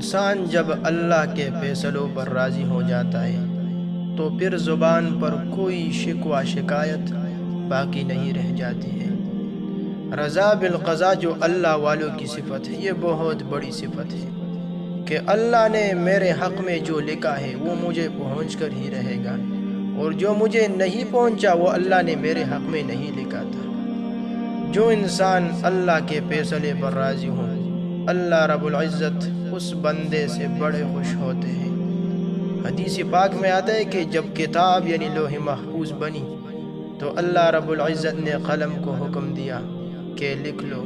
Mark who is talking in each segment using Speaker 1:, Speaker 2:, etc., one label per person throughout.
Speaker 1: انسان جب اللہ کے فیصلوں پر راضی ہو جاتا ہے تو پھر زبان پر کوئی شکوہ شکایت باقی نہیں رہ جاتی ہے۔ رضا بالقضاء جو اللہ والوں کی صفت ہے، یہ بہت بڑی صفت ہے کہ اللہ نے میرے حق میں جو لکھا ہے وہ مجھے پہنچ کر ہی رہے گا، اور جو مجھے نہیں پہنچا وہ اللہ نے میرے حق میں نہیں لکھا تھا۔ جو انسان اللہ کے فیصلے پر راضی ہو، اللہ رب العزت اس بندے سے بڑے خوش ہوتے ہیں۔ حدیث پاک میں آتا ہے کہ جب کتاب یعنی لوح محفوظ بنی تو اللہ رب العزت نے قلم کو حکم دیا کہ لکھ لو،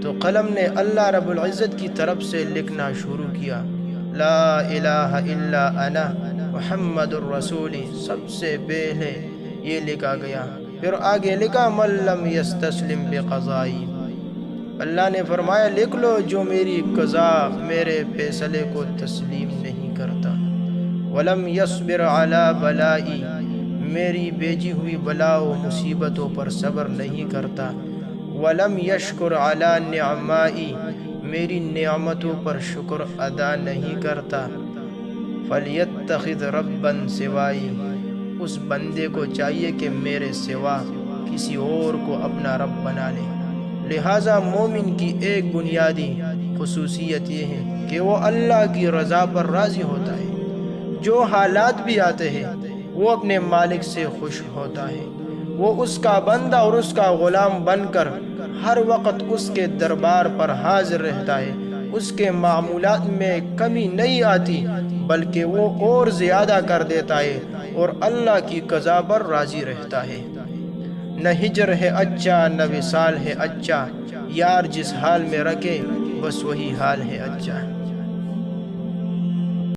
Speaker 1: تو قلم نے اللہ رب العزت کی طرف سے لکھنا شروع کیا، لا الہ الا انا محمد الرسول، سب سے پہلے یہ لکھا گیا۔ پھر آگے لکھا من لم یستسلم بقضائی، اللہ نے فرمایا لکھ لو جو میری قضا میرے فیصلے کو تسلیم نہیں کرتا، ولم یصبر علی بلائی، میری بھیجی ہوئی بلا و مصیبتوں پر صبر نہیں کرتا، ولم یشکر علی نعمائی، میری نعمتوں پر شکر ادا نہیں کرتا، فلیتخذ ربا سوائی، اس بندے کو چاہیے کہ میرے سوا کسی اور کو اپنا رب بنا لے۔ لہٰذا مومن کی ایک بنیادی خصوصیت یہ ہے کہ وہ اللہ کی رضا پر راضی ہوتا ہے۔ جو حالات بھی آتے ہیں وہ اپنے مالک سے خوش ہوتا ہے، وہ اس کا بندہ اور اس کا غلام بن کر ہر وقت اس کے دربار پر حاضر رہتا ہے، اس کے معمولات میں کمی نہیں آتی بلکہ وہ اور زیادہ کر دیتا ہے اور اللہ کی قضا پر راضی رہتا ہے۔ نہ ہجر ہے اچھا نہ وصال ہے اچھا، یار جس حال میں رکھے بس وہی حال ہے اچھا۔